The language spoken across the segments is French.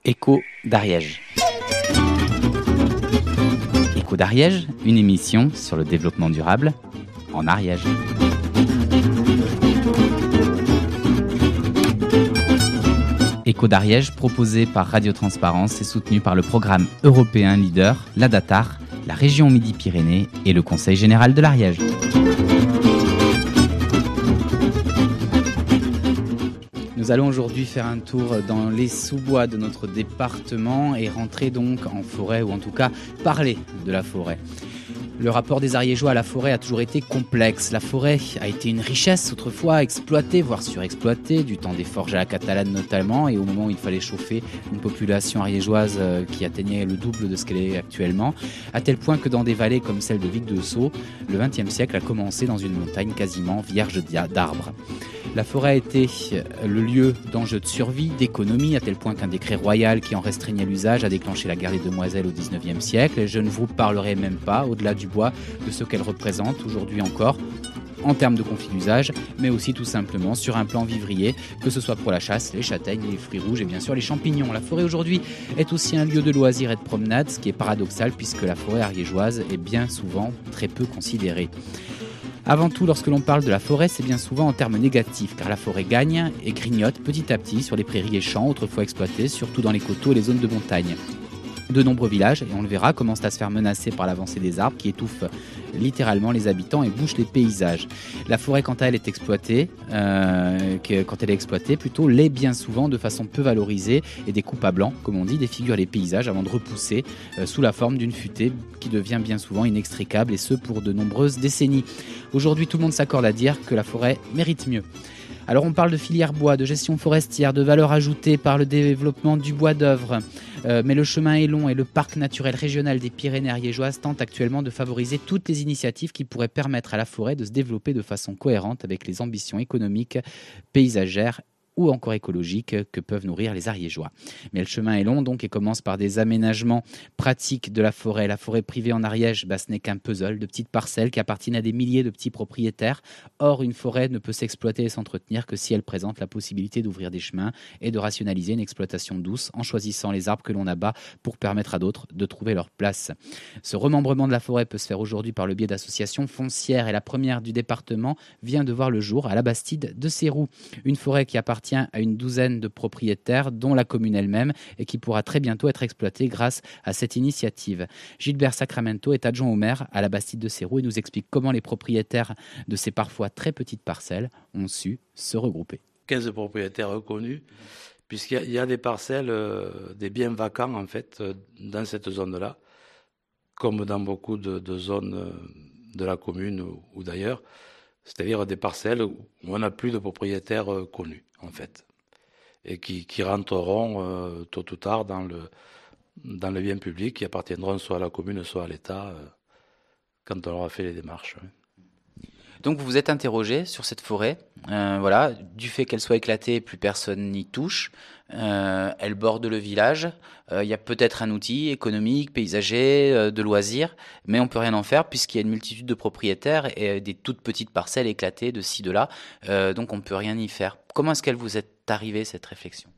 Écho d'Ariège. Écho d'Ariège, une émission sur le développement durable en Ariège. Écho d'Ariège, proposé par Radio Transparence et soutenu par le programme européen Leader, la DATAR, la région Midi-Pyrénées et le Conseil général de l'Ariège. Nous allons aujourd'hui faire un tour dans les sous-bois de notre département et rentrer donc en forêt, ou en tout cas parler de la forêt. Le rapport des Ariégeois à la forêt a toujours été complexe. La forêt a été une richesse autrefois exploitée, voire surexploitée, du temps des forges à la catalane notamment, et au moment où il fallait chauffer une population ariégeoise qui atteignait le double de ce qu'elle est actuellement, à tel point que dans des vallées comme celle de Vic-de-Sceaux, le XXe siècle a commencé dans une montagne quasiment vierge d'arbres. La forêt a été le lieu d'enjeux de survie, d'économie, à tel point qu'un décret royal qui en restreignait l'usage a déclenché la guerre des demoiselles au XIXe siècle. Je ne vous parlerai même pas, au-delà du bois, de ce qu'elle représente aujourd'hui encore, en termes de conflit d'usage, mais aussi tout simplement sur un plan vivrier, que ce soit pour la chasse, les châtaignes, les fruits rouges et bien sûr les champignons. La forêt aujourd'hui est aussi un lieu de loisirs et de promenade, ce qui est paradoxal puisque la forêt ariégeoise est bien souvent très peu considérée. Avant tout, lorsque l'on parle de la forêt, c'est bien souvent en termes négatifs, car la forêt gagne et grignote petit à petit sur les prairies et champs autrefois exploités, surtout dans les coteaux et les zones de montagne. De nombreux villages, et on le verra, commencent à se faire menacer par l'avancée des arbres qui étouffent littéralement les habitants et bouchent les paysages. La forêt, quand elle est exploitée, l'est bien souvent de façon peu valorisée et des coupes à blanc, comme on dit, défigurent les paysages avant de repousser sous la forme d'une futaie qui devient bien souvent inextricable, et ce pour de nombreuses décennies. Aujourd'hui, tout le monde s'accorde à dire que la forêt mérite mieux. Alors on parle de filière bois, de gestion forestière, de valeur ajoutée par le développement du bois d'œuvre. Mais le chemin est long et le parc naturel régional des Pyrénées ariégeoises tente actuellement de favoriser toutes les initiatives qui pourraient permettre à la forêt de se développer de façon cohérente avec les ambitions économiques, paysagères ou encore écologiques que peuvent nourrir les Ariégeois. Mais le chemin est long donc et commence par des aménagements pratiques de la forêt. La forêt privée en Ariège, ce n'est qu'un puzzle de petites parcelles qui appartiennent à des milliers de petits propriétaires. Or, une forêt ne peut s'exploiter et s'entretenir que si elle présente la possibilité d'ouvrir des chemins et de rationaliser une exploitation douce en choisissant les arbres que l'on abat pour permettre à d'autres de trouver leur place. Ce remembrement de la forêt peut se faire aujourd'hui par le biais d'associations foncières et la première du département vient de voir le jour à la Bastide de Seyroux. Une forêt qui appartient à une douzaine de propriétaires, dont la commune elle-même, et qui pourra très bientôt être exploitée grâce à cette initiative. Gilbert Sacramento est adjoint au maire à la Bastide de Seyroux et nous explique comment les propriétaires de ces parfois très petites parcelles ont su se regrouper. 15 propriétaires reconnus, puisqu'il y a des parcelles, des biens vacants en fait, dans cette zone-là, comme dans beaucoup de zones de la commune ou d'ailleurs, c'est-à-dire des parcelles où on n'a plus de propriétaires connus, en fait, et qui rentreront tôt ou tard dans le bien public, qui appartiendront soit à la commune, soit à l'État, quand on aura fait les démarches. Donc vous vous êtes interrogé sur cette forêt, du fait qu'elle soit éclatée, plus personne n'y touche, elle borde le village, il y a peut-être un outil économique, paysager, de loisirs, mais on ne peut rien en faire puisqu'il y a une multitude de propriétaires et des toutes petites parcelles éclatées de ci, de là, donc on ne peut rien y faire. Comment est-ce qu'elle vous est arrivée cette réflexion ?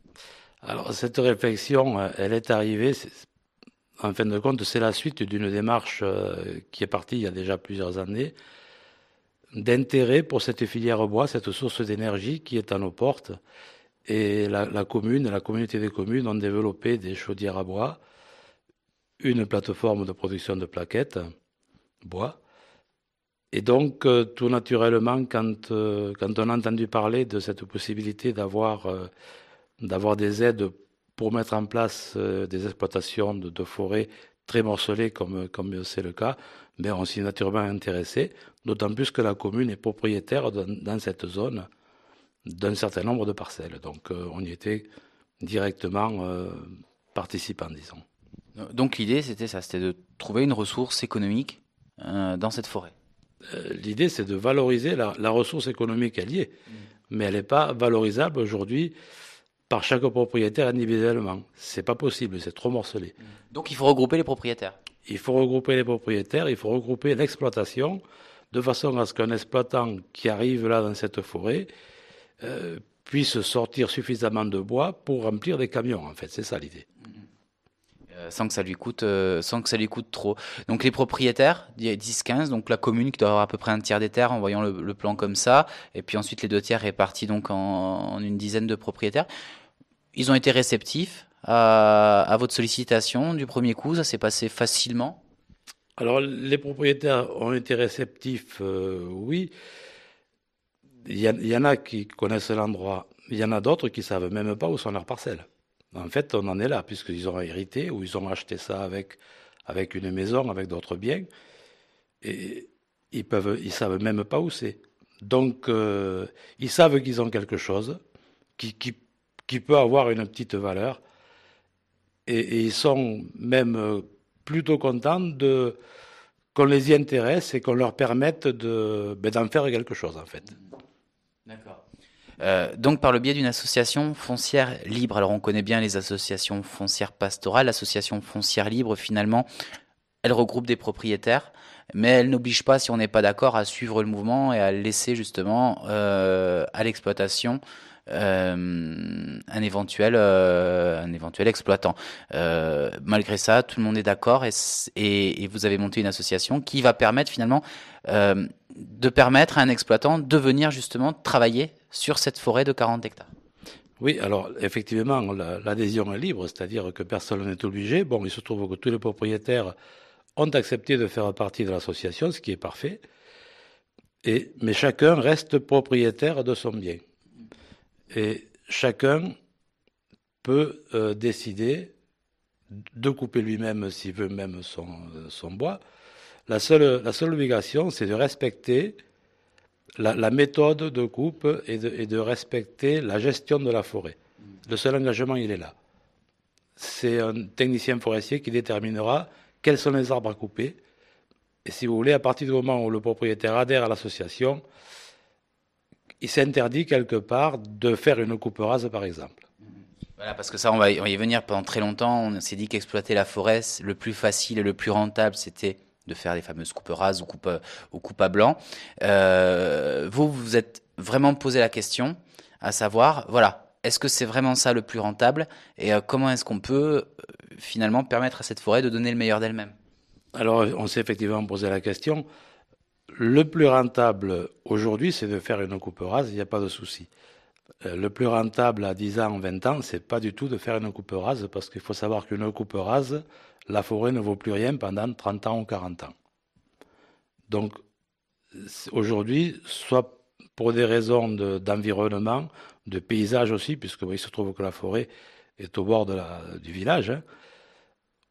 Alors cette réflexion, elle est arrivée, en fin de compte, c'est la suite d'une démarche qui est partie il y a déjà plusieurs années, d'intérêt pour cette filière bois, cette source d'énergie qui est à nos portes. Et la communauté des communes ont développé des chaudières à bois, une plateforme de production de plaquettes bois. Et donc, tout naturellement, quand on a entendu parler de cette possibilité d'avoir des aides pour mettre en place des exploitations de forêts très morcelées comme c'est le cas, on s'y est naturellement intéressé, d'autant plus que la commune est propriétaire dans cette zone d'un certain nombre de parcelles. Donc on y était directement participant, disons. Donc l'idée c'était ça, c'était de trouver une ressource économique dans cette forêt. L'idée c'est de valoriser la ressource économique, elle y est, mais elle n'est pas valorisable aujourd'hui par chaque propriétaire individuellement. C'est pas possible, c'est trop morcelé. Donc il faut regrouper les propriétaires. Il faut regrouper les propriétaires, il faut regrouper l'exploitation, de façon à ce qu'un exploitant qui arrive là dans cette forêt puisse sortir suffisamment de bois pour remplir des camions, en fait. C'est ça l'idée. sans que ça lui coûte trop. Donc les propriétaires, il y a 10-15, donc la commune qui doit avoir à peu près un tiers des terres en voyant le plan comme ça, et puis ensuite les 2 tiers répartis donc en une dizaine de propriétaires. Ils ont été réceptifs à votre sollicitation du premier coup, ça s'est passé facilement. Alors, les propriétaires ont été réceptifs, oui. Il y en a qui connaissent l'endroit. Il y en a d'autres qui savent même pas où sont leurs parcelles. En fait, on en est là, puisqu'ils ont hérité ou ils ont acheté ça avec une maison, avec d'autres biens, et ils savent même pas où c'est. Donc, ils savent qu'ils ont quelque chose qui, qui, qui peut avoir une petite valeur, et ils sont même plutôt contents qu'on les y intéresse et qu'on leur permette d'en faire quelque chose, en fait. D'accord. Donc par le biais d'une association foncière libre. Alors on connaît bien les associations foncières pastorales. L'association foncière libre, finalement, elle regroupe des propriétaires, mais elle n'oblige pas, si on n'est pas d'accord, à suivre le mouvement et à laisser justement à l'exploitation un éventuel exploitant. Malgré ça, tout le monde est d'accord et vous avez monté une association qui va permettre finalement de permettre à un exploitant de venir justement travailler sur cette forêt de 40 hectares. Oui, alors effectivement, l'adhésion est libre, c'est-à-dire que personne n'est obligé. Bon, il se trouve que tous les propriétaires ont accepté de faire partie de l'association, ce qui est parfait, mais chacun reste propriétaire de son bien. Et chacun peut décider de couper lui-même s'il veut même son bois. La seule obligation, c'est de respecter la méthode de coupe et de respecter la gestion de la forêt. Le seul engagement, il est là. C'est un technicien forestier qui déterminera quels sont les arbres à couper. Et si vous voulez, à partir du moment où le propriétaire adhère à l'association, il s'interdit quelque part de faire une coupe rase, par exemple. Voilà, parce que ça, on va y venir pendant très longtemps. On s'est dit qu'exploiter la forêt, le plus facile et le plus rentable, c'était de faire les fameuses coupes rases ou coupes à blanc. Vous êtes vraiment posé la question, à savoir, voilà, est-ce que c'est vraiment ça le plus rentable et comment est-ce qu'on peut finalement permettre à cette forêt de donner le meilleur d'elle-même? Alors, on s'est effectivement posé la question. Le plus rentable aujourd'hui, c'est de faire une coupe rase, il n'y a pas de souci. Le plus rentable à 10 ans, 20 ans, c'est pas du tout de faire une coupe rase, parce qu'il faut savoir qu'une coupe rase, la forêt ne vaut plus rien pendant 30 ans ou 40 ans. Donc, aujourd'hui, soit pour des raisons d'environnement, de paysage aussi, puisque il se trouve que la forêt est au bord du village, hein,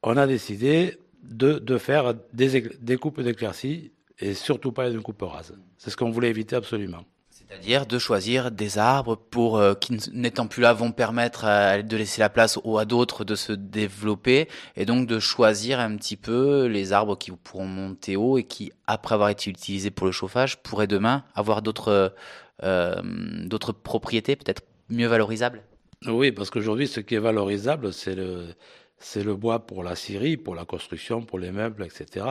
on a décidé de faire des coupes d'éclaircies et surtout pas une coupe rase. C'est ce qu'on voulait éviter absolument. C'est-à-dire de choisir des arbres qui, n'étant plus là, vont permettre de laisser la place à d'autres de se développer et donc de choisir un petit peu les arbres qui pourront monter haut et qui, après avoir été utilisés pour le chauffage, pourraient demain avoir d'autres propriétés peut-être mieux valorisables. Oui, parce qu'aujourd'hui, ce qui est valorisable, c'est le bois pour la scierie, pour la construction, pour les meubles, etc.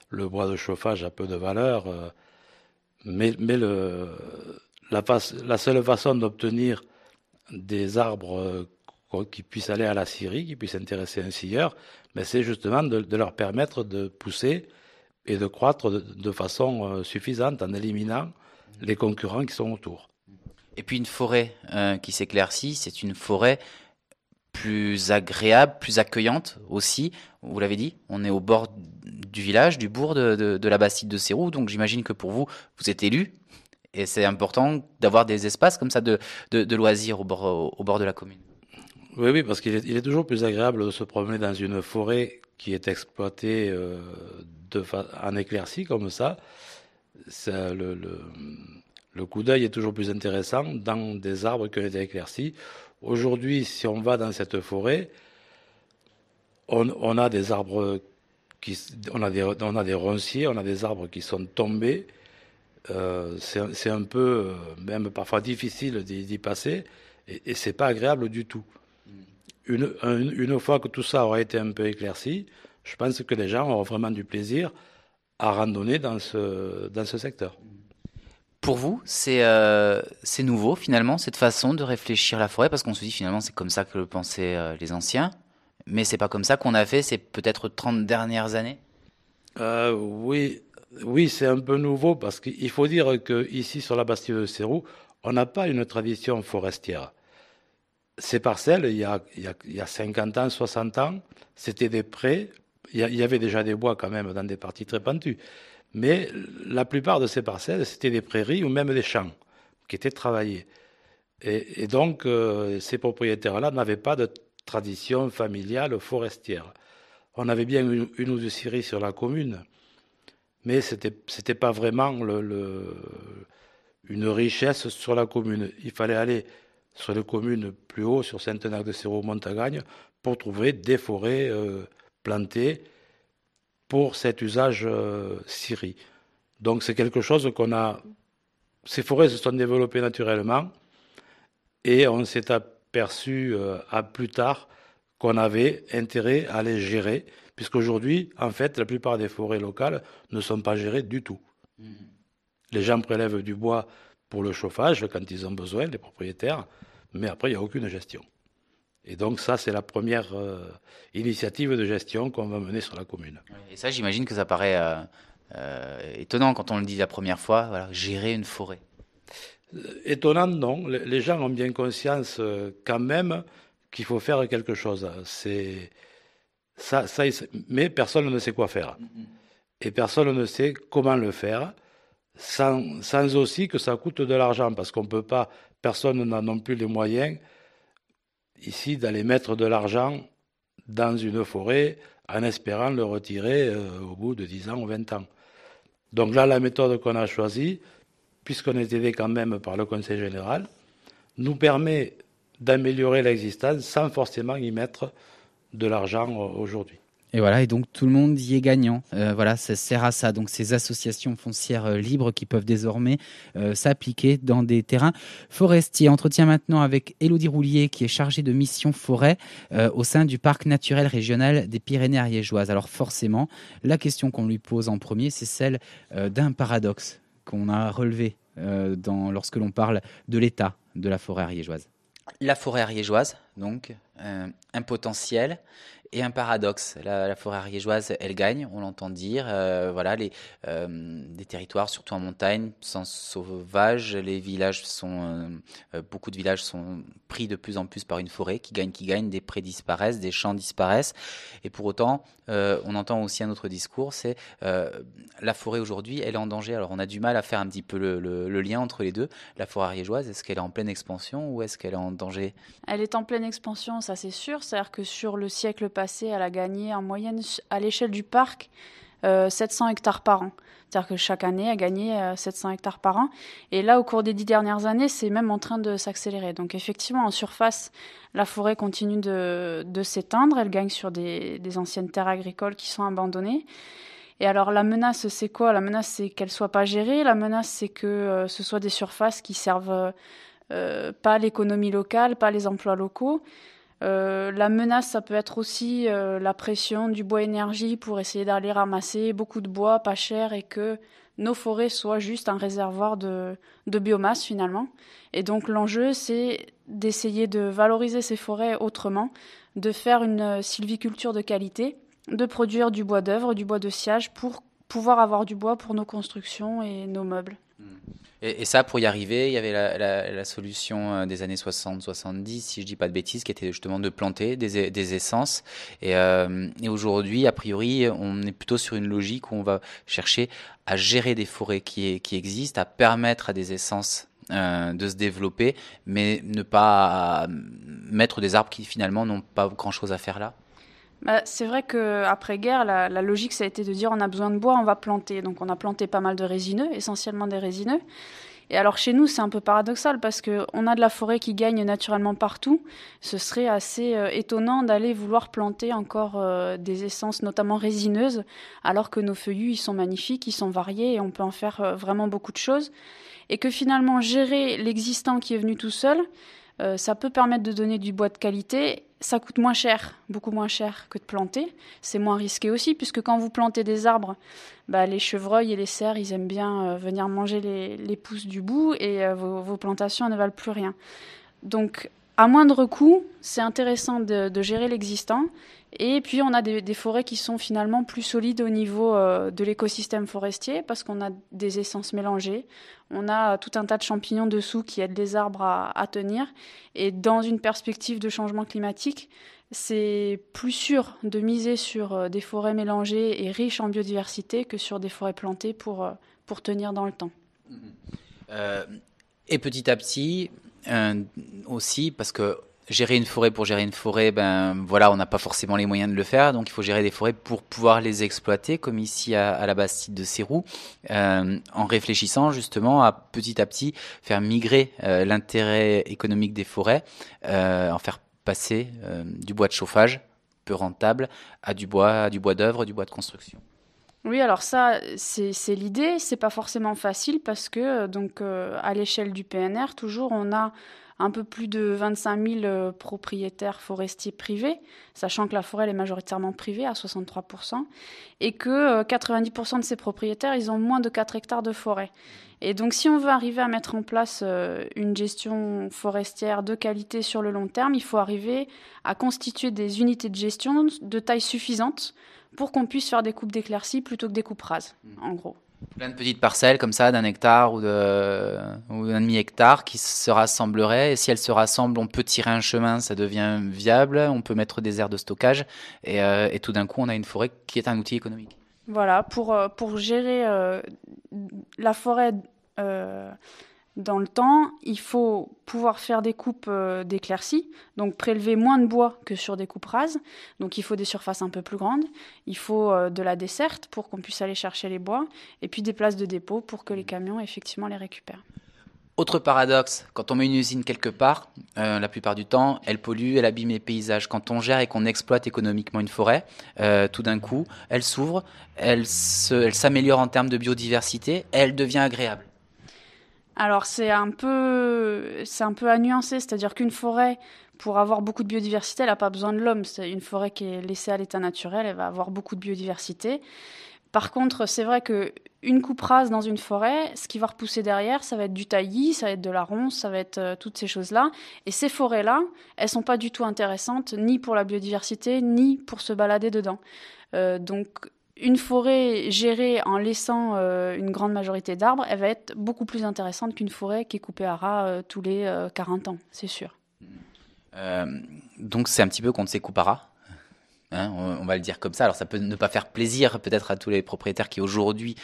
Le bois de chauffage a peu de valeur, mais la seule façon d'obtenir des arbres qui puissent aller à la scierie, qui puissent intéresser un scieur, mais c'est justement de leur permettre de pousser et de croître de façon suffisante en éliminant les concurrents qui sont autour. Et puis une forêt qui s'éclaircit, c'est une forêt plus agréable, plus accueillante aussi. Vous l'avez dit, on est au bord du village, du bourg de la Bastide de Sérou, donc j'imagine que pour vous, vous êtes élu, et c'est important d'avoir des espaces comme ça de loisirs au bord de la commune. Oui, oui, parce qu'il est toujours plus agréable de se promener dans une forêt qui est exploitée en éclaircie comme ça. Le coup d'œil est toujours plus intéressant dans des arbres qui ont été éclaircis. Aujourd'hui, si on va dans cette forêt, on a des arbres on a des ronciers, on a des arbres qui sont tombés. C'est un peu, même parfois difficile d'y passer, et c'est pas agréable du tout. Une fois que tout ça aura été un peu éclairci, je pense que les gens auront vraiment du plaisir à randonner dans ce secteur. Pour vous, c'est nouveau finalement cette façon de réfléchir la forêt parce qu'on se dit finalement c'est comme ça que le pensaient les anciens Mais c'est pas comme ça qu'on a fait ces peut-être 30 dernières années? Oui, oui, c'est un peu nouveau parce qu'il faut dire qu'ici, sur la Bastide de Sérou, on n'a pas une tradition forestière. Ces parcelles, il y a 50 ans, 60 ans, c'était des prés. Il y avait déjà des bois quand même dans des parties très pentues. Mais la plupart de ces parcelles, c'était des prairies ou même des champs qui étaient travaillés. Et donc, ces propriétaires-là n'avaient pas de tradition familiale forestière. On avait bien une ou deux scieries sur la commune, mais c'était pas vraiment une richesse sur la commune. Il fallait aller sur les communes plus haut, sur Saint-Enac-de-Sérault, Montagagne, pour trouver des forêts plantées pour cet usage scierie. Donc c'est quelque chose qu'on a. Ces forêts se sont développées naturellement et on s'est aperçu à plus tard qu'on avait intérêt à les gérer, puisqu'aujourd'hui, en fait, la plupart des forêts locales ne sont pas gérées du tout. Les gens prélèvent du bois pour le chauffage quand ils ont besoin, les propriétaires, mais après, il n'y a aucune gestion. Et donc ça, c'est la première initiative de gestion qu'on va mener sur la commune. Et ça, j'imagine que ça paraît étonnant quand on le dit la première fois, voilà, gérer une forêt. Étonnant, non. Les gens ont bien conscience quand même qu'il faut faire quelque chose. C'est ça, mais personne ne sait quoi faire. Et personne ne sait comment le faire, sans aussi que ça coûte de l'argent, parce qu'on peut pas, personne n'a non plus les moyens ici d'aller mettre de l'argent dans une forêt en espérant le retirer au bout de 10 ans ou 20 ans. Donc là, la méthode qu'on a choisie, puisqu'on est aidé quand même par le Conseil général, nous permet d'améliorer l'existence sans forcément y mettre de l'argent aujourd'hui. Et voilà, et donc tout le monde y est gagnant. Voilà, ça sert à ça. Donc ces associations foncières libres qui peuvent désormais s'appliquer dans des terrains forestiers. Entretien maintenant avec Élodie Roulier, qui est chargée de mission forêt au sein du parc naturel régional des Pyrénées ariégeoises. Alors forcément, la question qu'on lui pose en premier, c'est celle d'un paradoxe qu'on a relevé lorsque l'on parle de l'état de la forêt ariégeoise. La forêt ariégeoise, donc, un potentiel et un paradoxe. La forêt ariégeoise, elle gagne, on l'entend dire. Voilà, des territoires, surtout en montagne, sont sauvages. Les villages beaucoup de villages sont pris de plus en plus par une forêt qui gagne. Des prés disparaissent, des champs disparaissent. Et pour autant, on entend aussi un autre discours, c'est la forêt aujourd'hui, elle est en danger. Alors on a du mal à faire un petit peu le lien entre les deux. La forêt ariégeoise, est-ce qu'elle est en pleine expansion ou est-ce qu'elle est en danger? Elle est en pleine expansion, ça c'est sûr. C'est-à-dire que sur le siècle passé, elle a gagné en moyenne à l'échelle du parc 700 hectares par an. C'est-à-dire que chaque année, elle a gagné 700 hectares par an. Et là, au cours des 10 dernières années, c'est même en train de s'accélérer. Donc effectivement, en surface, la forêt continue de s'éteindre. Elle gagne sur des anciennes terres agricoles qui sont abandonnées. Et alors la menace, c'est quoi? La menace, c'est qu'elle soit pas gérée. La menace, c'est que ce soit des surfaces qui servent pas l'économie locale, pas les emplois locaux. La menace, ça peut être aussi la pression du bois énergie pour essayer d'aller ramasser beaucoup de bois pas cher et que nos forêts soient juste un réservoir de biomasse finalement. Et donc l'enjeu, c'est d'essayer de valoriser ces forêts autrement, de faire une sylviculture de qualité, de produire du bois d'œuvre, du bois de sciage pour pouvoir avoir du bois pour nos constructions et nos meubles. Et ça, pour y arriver, il y avait la solution des années 60-70, si je dis pas de bêtises, qui était justement de planter des essences. Et aujourd'hui, a priori, on est plutôt sur une logique où on va chercher à gérer des forêts qui existent, à permettre à des essences de se développer, mais ne pas mettre des arbres qui finalement n'ont pas grand-chose à faire là. C'est vrai qu'après-guerre, la logique, ça a été de dire on a besoin de bois, on va planter. Donc on a planté pas mal de résineux, essentiellement des résineux. Et alors chez nous, c'est un peu paradoxal parce qu'on a de la forêt qui gagne naturellement partout. Ce serait assez étonnant d'aller vouloir planter encore des essences, notamment résineuses, alors que nos feuillus, ils sont magnifiques, ils sont variés et on peut en faire vraiment beaucoup de choses. Et que finalement, gérer l'existant qui est venu tout seul, ça peut permettre de donner du bois de qualité. Ça coûte moins cher, beaucoup moins cher que de planter. C'est moins risqué aussi, puisque quand vous plantez des arbres, les chevreuils et les cerfs, ils aiment bien venir manger les pousses du bout et vos plantations ne valent plus rien. Donc, à moindre coût, c'est intéressant de gérer l'existant. Et puis, on a des forêts qui sont finalement plus solides au niveau de l'écosystème forestier parce qu'on a des essences mélangées. On a tout un tas de champignons dessous qui aident les arbres à tenir. Et dans une perspective de changement climatique, c'est plus sûr de miser sur des forêts mélangées et riches en biodiversité que sur des forêts plantées pour tenir dans le temps. Et petit à petit, aussi, parce que gérer une forêt pour gérer une forêt, on n'a pas forcément les moyens de le faire, donc il faut gérer des forêts pour pouvoir les exploiter, comme ici à la Bastide de Seyroux, en réfléchissant justement à petit faire migrer l'intérêt économique des forêts, en faire passer du bois de chauffage peu rentable à du bois d'œuvre, du bois de construction. Oui, alors ça, c'est l'idée. C'est pas forcément facile parce que à l'échelle du PNR, toujours, on a un peu plus de 25 000 propriétaires forestiers privés, sachant que la forêt elle est majoritairement privée à 63%, et que 90% de ces propriétaires, ils ont moins de 4 hectares de forêt. Et donc, si on veut arriver à mettre en place une gestion forestière de qualité sur le long terme, il faut arriver à constituer des unités de gestion de taille suffisante pour qu'on puisse faire des coupes d'éclaircies plutôt que des coupes rases, en gros. Plein de petites parcelles comme ça, d'1 hectare ou d'un demi-hectare qui se rassembleraient. Et si elles se rassemblent, on peut tirer un chemin, ça devient viable. On peut mettre des aires de stockage. Et tout d'un coup, on a une forêt qui est un outil économique. Voilà, pour gérer la forêt dans le temps, il faut pouvoir faire des coupes d'éclaircies, donc prélever moins de bois que sur des coupes rases. Donc il faut des surfaces un peu plus grandes, il faut de la desserte pour qu'on puisse aller chercher les bois, et puis des places de dépôt pour que les camions effectivement les récupèrent. Autre paradoxe, quand on met une usine quelque part, la plupart du temps, elle pollue, elle abîme les paysages. Quand on gère et qu'on exploite économiquement une forêt, tout d'un coup, elle s'ouvre, elle s'améliore en termes de biodiversité, elle devient agréable. Alors c'est un peu à nuancer, c'est-à-dire qu'une forêt, pour avoir beaucoup de biodiversité, elle n'a pas besoin de l'homme. C'est une forêt qui est laissée à l'état naturel, elle va avoir beaucoup de biodiversité. Par contre, c'est vrai qu'une coupe rase dans une forêt, ce qui va repousser derrière, ça va être du taillis, ça va être de la ronce, ça va être toutes ces choses-là. Et ces forêts-là, elles sont pas du tout intéressantes, ni pour la biodiversité, ni pour se balader dedans. Donc, une forêt gérée en laissant une grande majorité d'arbres, elle va être beaucoup plus intéressante qu'une forêt qui est coupée à ras tous les 40 ans, c'est sûr. Donc, c'est un petit peu contre ces coupes à ras. On va le dire comme ça. Alors ça peut ne pas faire plaisir peut-être à tous les propriétaires qui aujourd'hui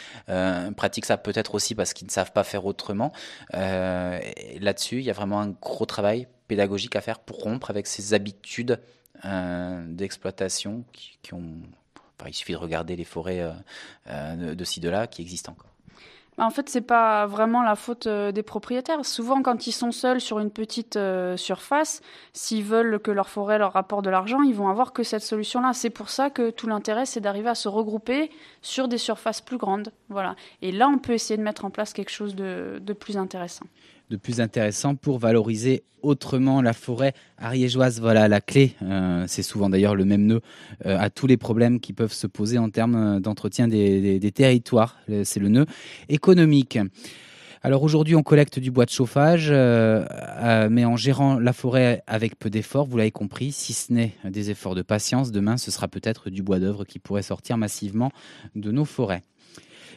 pratiquent ça, peut-être aussi parce qu'ils ne savent pas faire autrement. Là-dessus, il y a vraiment un gros travail pédagogique à faire pour rompre avec ces habitudes d'exploitation qui ont... Enfin, il suffit de regarder les forêts de ci, de là qui existent encore. En fait, c'est pas vraiment la faute des propriétaires. Souvent, quand ils sont seuls sur une petite surface, s'ils veulent que leur forêt leur rapporte de l'argent, ils vont avoir que cette solution-là. C'est pour ça que tout l'intérêt, c'est d'arriver à se regrouper sur des surfaces plus grandes. Voilà. Et là, on peut essayer de mettre en place quelque chose de plus intéressant. De plus intéressant pour valoriser autrement la forêt ariégeoise. Voilà la clé. C'est souvent d'ailleurs le même nœud à tous les problèmes qui peuvent se poser en termes d'entretien des territoires. C'est le nœud économique. Alors aujourd'hui, on collecte du bois de chauffage, mais en gérant la forêt avec peu d'efforts, vous l'avez compris, si ce n'est des efforts de patience, demain ce sera peut-être du bois d'œuvre qui pourrait sortir massivement de nos forêts.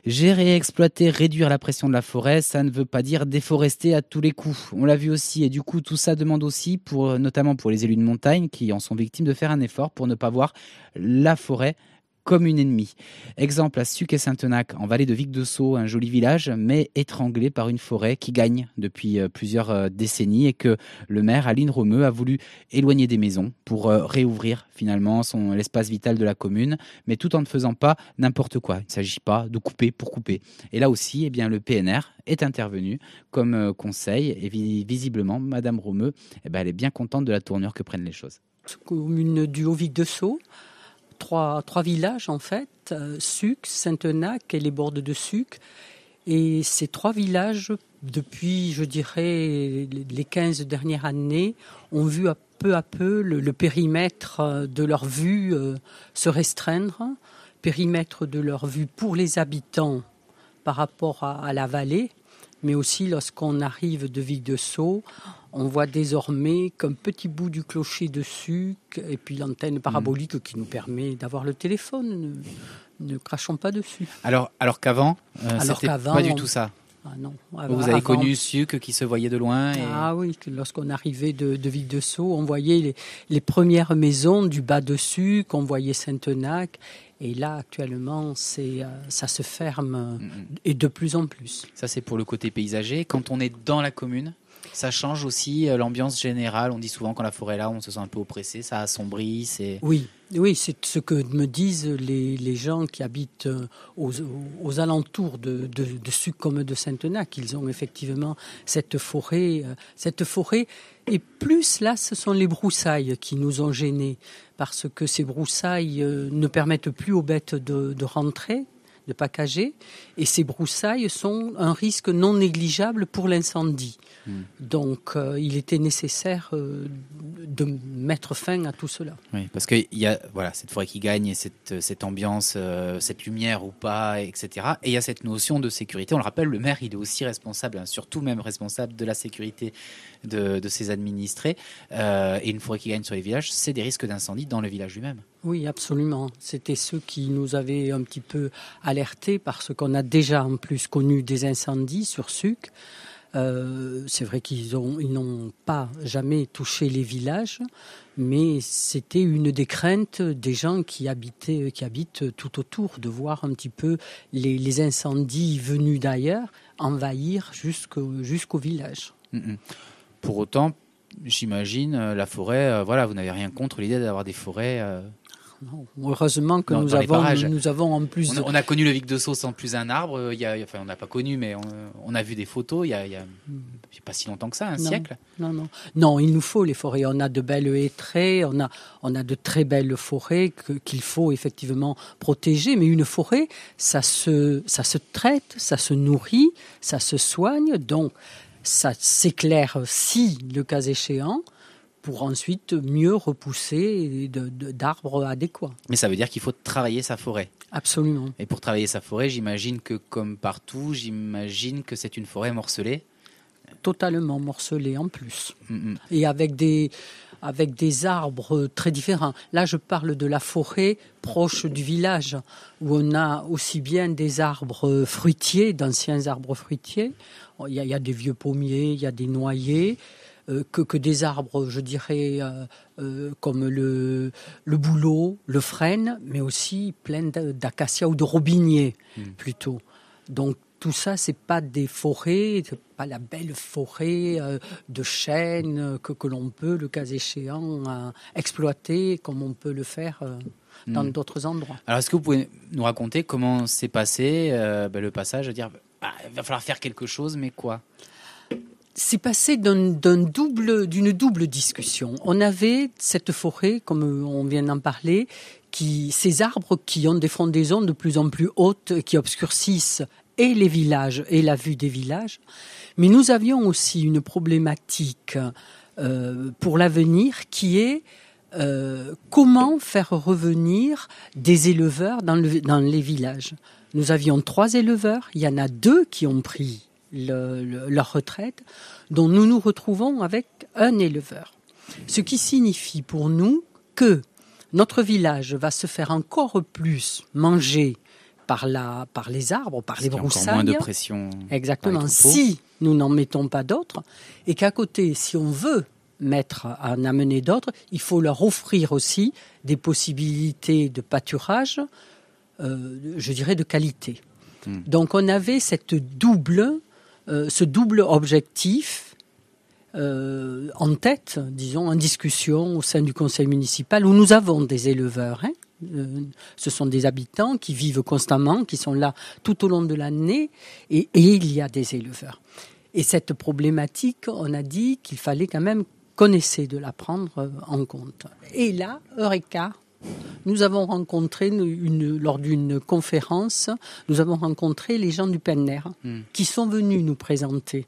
Gérer, exploiter, réduire la pression de la forêt, ça ne veut pas dire déforester à tous les coups. On l'a vu aussi, et du coup tout ça demande aussi, notamment pour les élus de montagne qui en sont victimes, de faire un effort pour ne pas voir la forêt comme une ennemie. Exemple à Suc et Saint-Eunac, en vallée de Vic-de-Sceaux, un joli village, mais étranglé par une forêt qui gagne depuis plusieurs décennies et que le maire, Aline Romeu, a voulu éloigner des maisons pour réouvrir finalement l'espace vital de la commune, mais tout en ne faisant pas n'importe quoi. Il ne s'agit pas de couper pour couper. Et là aussi, le PNR est intervenu comme conseil et visiblement, Madame Romeu, elle est bien contente de la tournure que prennent les choses. Commune du Haut-Vic-de-Sceaux. Trois villages en fait, Suc, Saint-Eunac et les bordes de Suc. Et ces 3 villages, depuis je dirais les 15 dernières années, ont vu peu à peu le périmètre de leur vue se restreindre, périmètre de leur vue pour les habitants par rapport à la vallée, mais aussi lorsqu'on arrive de Vic-de-Sceaux, on voit désormais qu'un petit bout du clocher de Suc et puis l'antenne parabolique qui nous permet d'avoir le téléphone. Ne crachons pas dessus. Alors qu'avant, c'était pas du tout ça. Ah non. Vous avez connu Suc qui se voyait de loin. Ah oui, lorsqu'on arrivait de Vic-de-Sceaux, on voyait les premières maisons du bas de Suc, on voyait Saint-Enac. Et là, actuellement, ça se ferme et de plus en plus. Ça, c'est pour le côté paysager. Quand on est dans la commune, ça change aussi l'ambiance générale. On dit souvent quand la forêt est là, on se sent un peu oppressé, ça assombrit. Oui, c'est ce que me disent les gens qui habitent aux alentours de Suc comme de Saint-Enac. Ils ont effectivement cette forêt. Et plus là, ce sont les broussailles qui nous ont gênés, parce que ces broussailles ne permettent plus aux bêtes de rentrer, de packager, et ces broussailles sont un risque non négligeable pour l'incendie. Donc, il était nécessaire de mettre fin à tout cela. Oui, parce qu'il y a cette forêt qui gagne, et cette ambiance, cette lumière ou pas, etc. Et il y a cette notion de sécurité. On le rappelle, le maire, il est aussi responsable, surtout même responsable de la sécurité de ses administrés. Et une forêt qui gagne sur les villages, c'est des risques d'incendie dans le village lui-même. Oui, absolument. C'était ceux qui nous avaient un petit peu alertés, parce qu'on a déjà en plus connu des incendies sur Suc. C'est vrai qu'ils n'ont pas jamais touché les villages, mais c'était une des craintes des gens qui habitent tout autour, de voir un petit peu les incendies venus d'ailleurs envahir jusqu'au village. Pour autant, j'imagine, la forêt, vous n'avez rien contre l'idée d'avoir des forêts. Non, heureusement que nous avons en plus... On a connu le Vic-de-Sceaux sans plus un arbre. On n'a pas connu, mais on a vu des photos il y a pas si longtemps que ça, un siècle. Non, il nous faut les forêts. On a de belles hêtraies, on a de très belles forêts qu'il faut effectivement protéger. Mais une forêt, ça se traite, ça se nourrit, ça se soigne. Donc, ça s'éclaire si, le cas échéant, pour ensuite mieux repousser d'arbres adéquats. Mais ça veut dire qu'il faut travailler sa forêt. Absolument. Et pour travailler sa forêt, j'imagine que comme partout, c'est une forêt morcelée. Totalement morcelée en plus. Et avec des arbres très différents. Là, je parle de la forêt proche du village, où on a aussi bien des arbres fruitiers, d'anciens arbres fruitiers. Il y a des vieux pommiers, il y a des noyers, que des arbres, je dirais, comme le bouleau, le frêne, mais aussi plein d'acacias ou de robiniers, plutôt. Donc, tout ça, c'est pas des forêts, c'est pas la belle forêt de chênes que l'on peut, le cas échéant, exploiter comme on peut le faire dans d'autres endroits. Alors, est-ce que vous pouvez nous raconter comment s'est passé le passage à dire il va falloir faire quelque chose, mais quoi ? C'est passé d'une double discussion. On avait cette forêt, comme on vient d'en parler, ces arbres qui ont des frondaisons de plus en plus hautes, qui obscurcissent et les villages et la vue des villages. Mais nous avions aussi une problématique pour l'avenir qui est comment faire revenir des éleveurs dans les villages. Nous avions 3 éleveurs, il y en a 2 qui ont pris leur retraite, dont nous nous retrouvons avec un éleveur. Ce qui signifie pour nous que notre village va se faire encore plus manger par les arbres, par les broussailles. Encore moins de pression. Exactement, si nous n'en mettons pas d'autres, et qu'à côté, si on veut en amener d'autres, il faut leur offrir aussi des possibilités de pâturage, je dirais de qualité. Donc on avait ce double objectif en tête, disons, en discussion au sein du conseil municipal, où nous avons des éleveurs. Ce sont des habitants qui vivent constamment, qui sont là tout au long de l'année, et il y a des éleveurs. Et cette problématique, on a dit qu'il fallait quand même qu'on essaie de la prendre en compte. Et là, Eureka, nous avons rencontré, lors d'une conférence, nous avons rencontré les gens du PNR qui sont venus nous présenter.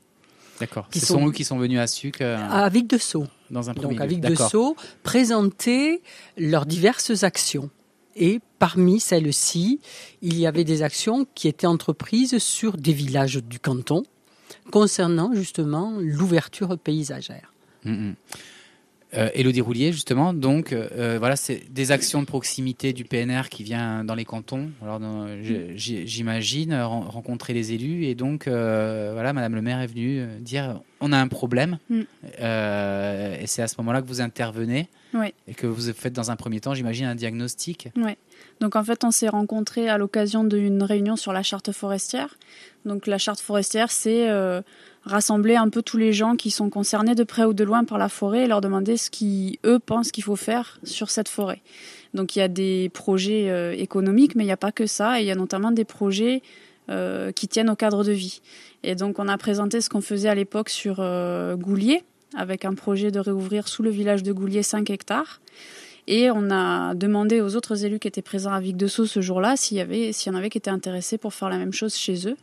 D'accord. Ce sont eux qui sont venus à Suc à Vic-de-Sceaux. Dans un premier lieu. Donc à Vic-de-Sceaux, présenter leurs diverses actions. Et parmi celles-ci, il y avait des actions qui étaient entreprises sur des villages du canton, concernant justement l'ouverture paysagère. Élodie Roulier, justement, donc voilà, c'est des actions de proximité du PNR qui vient dans les cantons. Alors, j'imagine rencontrer les élus et donc voilà, Madame le maire est venue dire on a un problème et c'est à ce moment-là que vous intervenez et que vous faites dans un premier temps, j'imagine, un diagnostic. Oui. Donc en fait, on s'est rencontrés à l'occasion d'une réunion sur la charte forestière. Donc la charte forestière, c'est rassembler un peu tous les gens qui sont concernés de près ou de loin par la forêt et leur demander ce qu'eux pensent qu'il faut faire sur cette forêt. Donc il y a des projets économiques, mais il n'y a pas que ça. Et il y a notamment des projets qui tiennent au cadre de vie. Et donc on a présenté ce qu'on faisait à l'époque sur Goulier, avec un projet de réouvrir sous le village de Goulier 5 hectares. Et on a demandé aux autres élus qui étaient présents à Vic-de-Sceaux ce jour-là s'il y en avait qui étaient intéressés pour faire la même chose chez eux,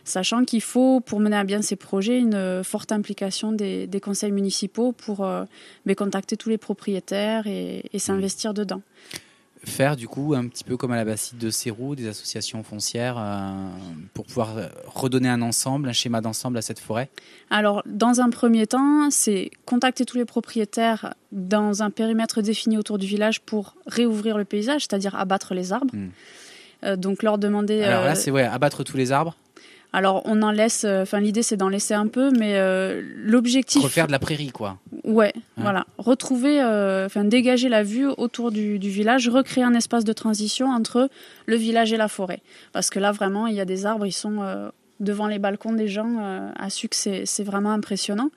sachant qu'il faut, pour mener à bien ces projets, une forte implication des conseils municipaux pour contacter tous les propriétaires et s'investir dedans. Faire du coup un petit peu comme à la Bastide de Sérou, des associations foncières pour pouvoir redonner un ensemble, un schéma d'ensemble à cette forêt. Alors dans un premier temps, c'est contacter tous les propriétaires dans un périmètre défini autour du village pour réouvrir le paysage, c'est-à-dire abattre les arbres. Donc leur demander... Alors là c'est abattre tous les arbres. Alors on en laisse, l'idée c'est d'en laisser un peu, mais l'objectif... Refaire de la prairie quoi. Ouais, voilà. Retrouver, dégager la vue autour du village, recréer un espace de transition entre le village et la forêt. Parce que là vraiment il y a des arbres, ils sont devant les balcons des gens à Suc, c'est vraiment impressionnant.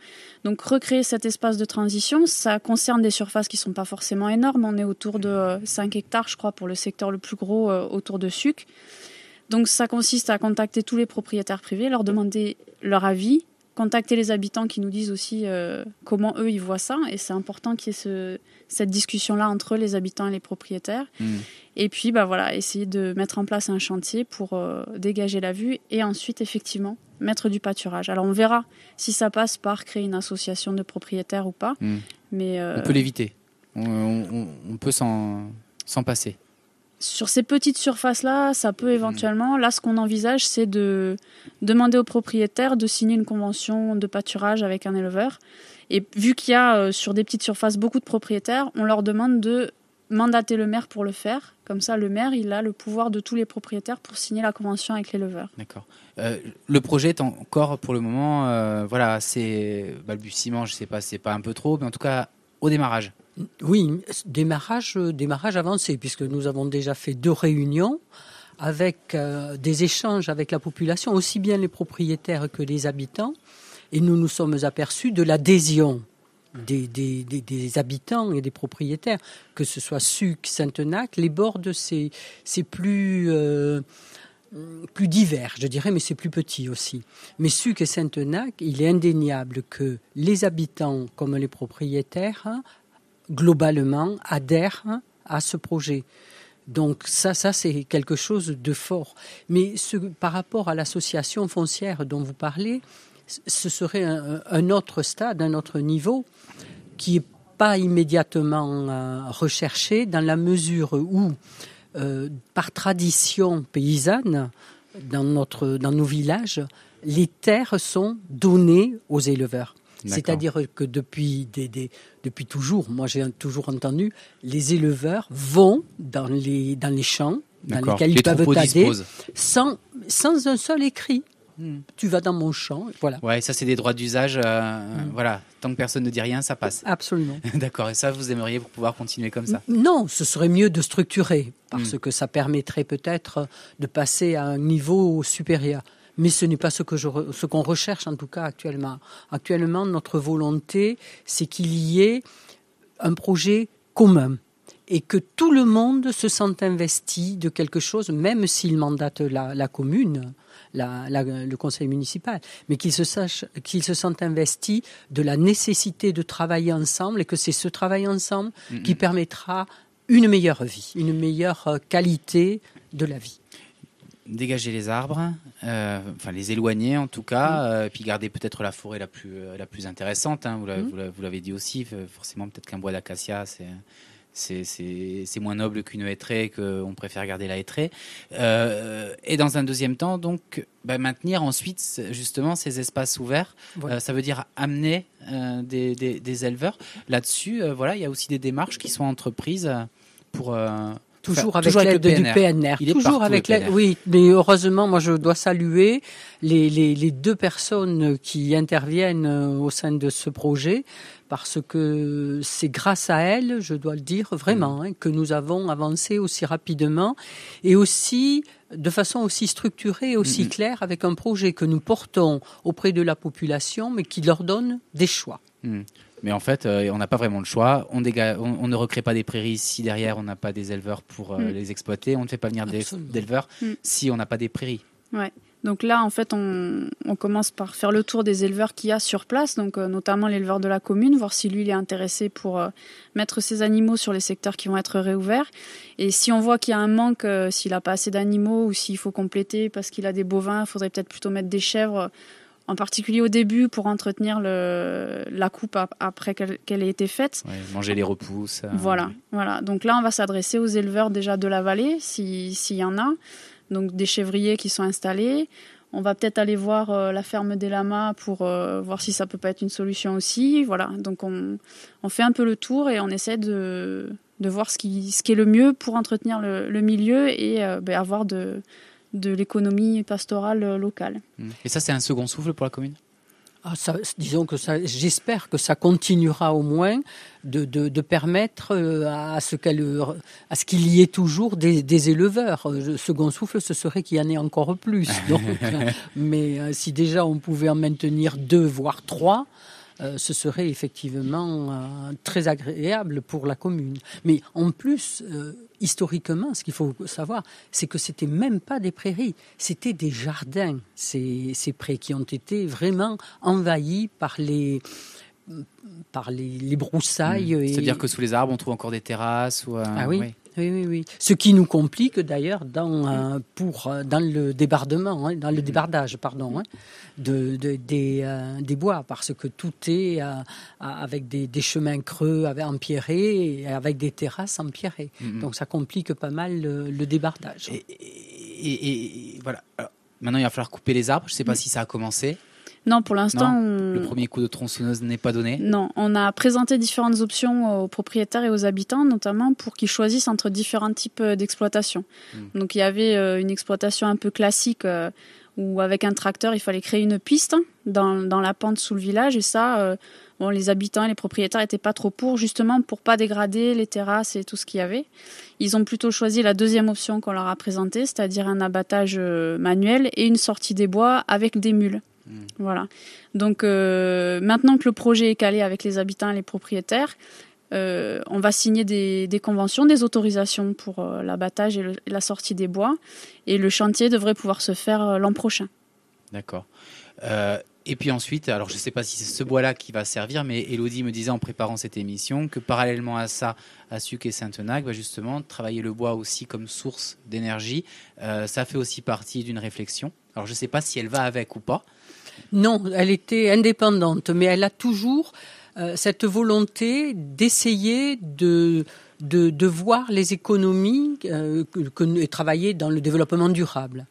Donc recréer cet espace de transition, ça concerne des surfaces qui sont pas forcément énormes, on est autour de 5 hectares je crois pour le secteur le plus gros autour de Suc. Donc ça consiste à contacter tous les propriétaires privés, leur demander leur avis, contacter les habitants qui nous disent aussi comment eux ils voient ça, et c'est important qu'il y ait cette discussion-là entre les habitants et les propriétaires. Et puis essayer de mettre en place un chantier pour dégager la vue et ensuite effectivement mettre du pâturage. Alors on verra si ça passe par créer une association de propriétaires ou pas. Mais on peut l'éviter, on peut s'en passer. Sur ces petites surfaces-là, ça peut éventuellement. Là, ce qu'on envisage, c'est de demander aux propriétaires de signer une convention de pâturage avec un éleveur. Et vu qu'il y a sur des petites surfaces beaucoup de propriétaires, on leur demande de mandater le maire pour le faire. Comme ça, le maire, il a le pouvoir de tous les propriétaires pour signer la convention avec l'éleveur. D'accord. Le projet est encore, pour le moment, assez balbutiement, je ne sais pas, c'est pas un peu trop, mais en tout cas, au démarrage. Oui, démarrage avancé, puisque nous avons déjà fait 2 réunions avec des échanges avec la population, aussi bien les propriétaires que les habitants, et nous nous sommes aperçus de l'adhésion des habitants et des propriétaires, que ce soit Suc, Sainte-Naque, les bordes c'est plus divers, je dirais, mais c'est plus petit aussi. Mais Suc et Sainte-Naque, il est indéniable que les habitants comme les propriétaires globalement adhèrent à ce projet. Donc ça c'est quelque chose de fort. Mais par rapport à l'association foncière dont vous parlez, ce serait un autre stade, un autre niveau qui n'est pas immédiatement recherché dans la mesure où, par tradition paysanne, dans nos villages, les terres sont données aux éleveurs. D'accord. C'est-à-dire que depuis toujours, moi j'ai toujours entendu, les éleveurs vont dans les champs dans lesquels ils peuvent tader sans un seul écrit. Tu vas dans mon champ, voilà. Ouais, ça c'est des droits d'usage, voilà. Tant que personne ne dit rien, ça passe. Absolument. D'accord, et ça vous aimeriez pour pouvoir continuer comme ça? Non, ce serait mieux de structurer, parce que ça permettrait peut-être de passer à un niveau supérieur. Mais ce n'est pas ce qu'on recherche en tout cas actuellement. Actuellement, notre volonté, c'est qu'il y ait un projet commun et que tout le monde se sente investi de quelque chose, même s'il mandate la commune, le conseil municipal, mais qu'il se sente investi de la nécessité de travailler ensemble et que c'est ce travail ensemble qui permettra une meilleure vie, une meilleure qualité de la vie. Dégager les arbres, les éloigner en tout cas, puis garder peut-être la forêt la plus intéressante. Hein, vous l'avez dit aussi, forcément peut-être qu'un bois d'acacia c'est moins noble qu'une hêtraie, qu'on préfère garder la hêtraie. Et dans un deuxième temps, donc, maintenir ensuite justement ces espaces ouverts. Ouais. Ça veut dire amener des éleveurs. Là-dessus, il y a aussi des démarches qui sont entreprises pour... Toujours avec l'aide du PNR. Toujours avec l'aide. Oui, mais heureusement, moi, je dois saluer les deux personnes qui interviennent au sein de ce projet, parce que c'est grâce à elles, je dois le dire vraiment, que nous avons avancé aussi rapidement et aussi de façon aussi structurée et aussi claire, avec un projet que nous portons auprès de la population, mais qui leur donne des choix. Mais en fait, on n'a pas vraiment le choix. On ne recrée pas des prairies si derrière on n'a pas des éleveurs pour les exploiter. On ne fait pas venir d'éleveurs si on n'a pas des prairies. Ouais. Donc là, en fait, on commence par faire le tour des éleveurs qu'il y a sur place, donc notamment l'éleveur de la commune, voir si lui il est intéressé pour mettre ses animaux sur les secteurs qui vont être réouverts. Et si on voit qu'il y a un manque, s'il n'a pas assez d'animaux ou s'il faut compléter parce qu'il a des bovins, il faudrait peut-être plutôt mettre des chèvres. En particulier au début pour entretenir la coupe après qu'elle ait été faite. Ouais, manger les repousses. Voilà. Donc là, on va s'adresser aux éleveurs déjà de la vallée, s'il y en a. Donc des chèvriers qui sont installés. On va peut-être aller voir la ferme des lamas pour voir si ça peut pas être une solution aussi. Voilà. Donc on fait un peu le tour et on essaie de voir ce qui est le mieux pour entretenir le milieu et avoir de l'économie pastorale locale. Et ça, c'est un second souffle pour la commune ? Disons que j'espère que ça continuera au moins de permettre à ce qu'il y ait toujours des éleveurs. Le second souffle, ce serait qu'il y en ait encore plus. Donc, mais si déjà on pouvait en maintenir 2, voire 3, ce serait effectivement très agréable pour la commune. Mais en plus, historiquement, ce qu'il faut savoir, c'est que c'était même pas des prairies, c'était des jardins. Ces prés qui ont été vraiment envahis par les broussailles. C'est-à-dire que sous les arbres, on trouve encore des terrasses ou Ah oui. Oui. Oui. Ce qui nous complique d'ailleurs dans le débardement, dans le débardage, des bois, parce que tout est avec des chemins creux empierrés et avec des terrasses empierrées. Donc ça complique pas mal le débardage. Et voilà. Alors, maintenant, il va falloir couper les arbres. Je ne sais pas si ça a commencé. Non, pour l'instant... Le premier coup de tronçonneuse n'est pas donné. Non, on a présenté différentes options aux propriétaires et aux habitants, notamment pour qu'ils choisissent entre différents types d'exploitation. Donc il y avait une exploitation un peu classique où avec un tracteur, il fallait créer une piste dans la pente sous le village. Et ça, les habitants et les propriétaires n'étaient pas trop justement pour pas dégrader les terrasses et tout ce qu'il y avait. Ils ont plutôt choisi la deuxième option qu'on leur a présentée, c'est-à-dire un abattage manuel et une sortie des bois avec des mules. Voilà. Donc maintenant que le projet est calé avec les habitants et les propriétaires, on va signer des conventions, des autorisations pour l'abattage et la sortie des bois. Et le chantier devrait pouvoir se faire l'an prochain. D'accord. Et puis ensuite, alors je ne sais pas si c'est ce bois-là qui va servir, mais Élodie me disait en préparant cette émission que parallèlement à ça, à Suc et Saint-Eunac, justement, travailler le bois aussi comme source d'énergie, ça fait aussi partie d'une réflexion. Alors je ne sais pas si elle va avec ou pas. Non, elle était indépendante, mais elle a toujours cette volonté d'essayer de voir les économies et travailler dans le développement durable.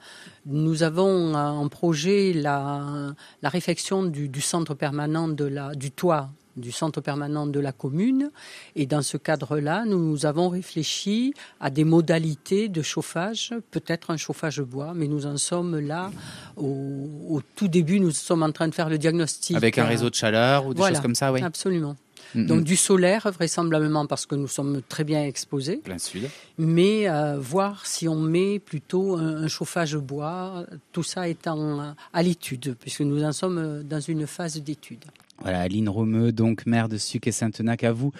Nous avons en projet la réfection du centre permanent du toit du centre permanent de la commune, et dans ce cadre-là, nous avons réfléchi à des modalités de chauffage, peut-être un chauffage bois, mais nous en sommes là au tout début, nous sommes en train de faire le diagnostic. Avec un réseau de chaleur ou des choses comme ça, oui. Absolument. Donc du solaire, vraisemblablement, parce que nous sommes très bien exposés. Plein sud. Mais voir si on met plutôt un chauffage bois, tout ça étant à l'étude, puisque nous en sommes dans une phase d'étude. Voilà, Aline Romeu, donc maire de Suc et Saint-Eunac, à vous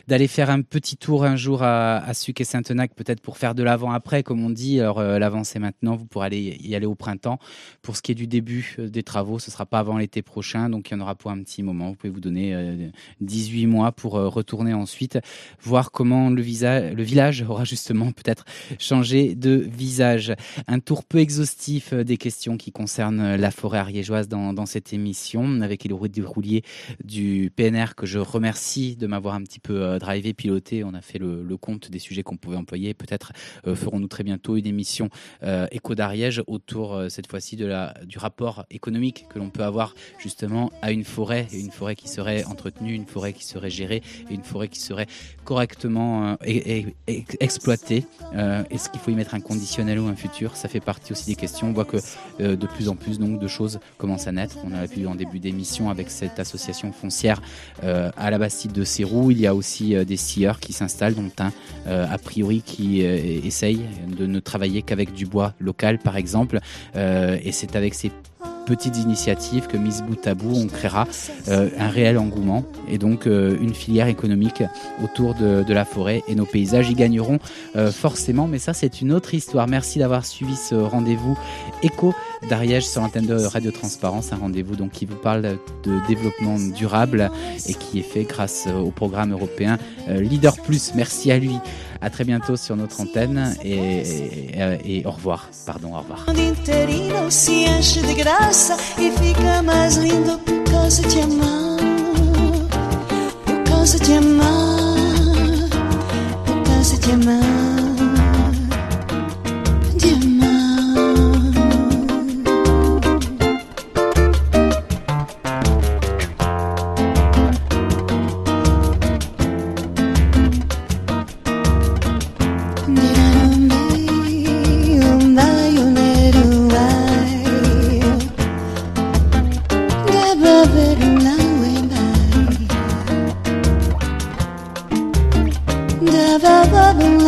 d'aller faire un petit tour un jour à Suc et Saint-Eunac, peut-être pour faire de l'avant-après, comme on dit. Alors l'avant c'est maintenant, vous pourrez y aller au printemps. Pour ce qui est du début des travaux, ce ne sera pas avant l'été prochain, donc il y en aura pour un petit moment. Vous pouvez vous donner 18 mois pour retourner ensuite, voir comment le village aura justement peut-être changé de visage. Un tour peu exhaustif des questions qui concernent la forêt ariégeoise dans cette émission, avec Élodie Roulier du PNR que je remercie de m'avoir un petit peu drivé, piloté. On a fait le compte des sujets qu'on pouvait employer. Peut-être ferons-nous très bientôt une émission Écho d'Ariège autour cette fois-ci du rapport économique que l'on peut avoir justement à une forêt qui serait entretenue, une forêt qui serait gérée et une forêt qui serait correctement exploitée. Est-ce qu'il faut y mettre un conditionnel ou un futur? Ça fait partie aussi des questions. On voit que de plus en plus donc, de choses commencent à naître. On a vu en début d'émission avec cette association foncière à la Bastide de Sérou. Il y a aussi des scieurs qui s'installent, dont un a priori qui essaye de ne travailler qu'avec du bois local par exemple. Et c'est avec ces petites initiatives que mises bout à bout, on créera un réel engouement et donc une filière économique autour de la forêt, et nos paysages y gagneront forcément, mais ça c'est une autre histoire. Merci d'avoir suivi ce rendez-vous Écho d'Ariège sur l'antenne de Radio Transparence, un rendez-vous donc qui vous parle de développement durable et qui est fait grâce au programme européen Leader Plus. Merci à lui. À très bientôt sur notre antenne et au revoir. Pardon, au revoir. E fica mais lindo por causa de amar, por causa de amar, por causa de amar, de amar. Ba ba ba ba.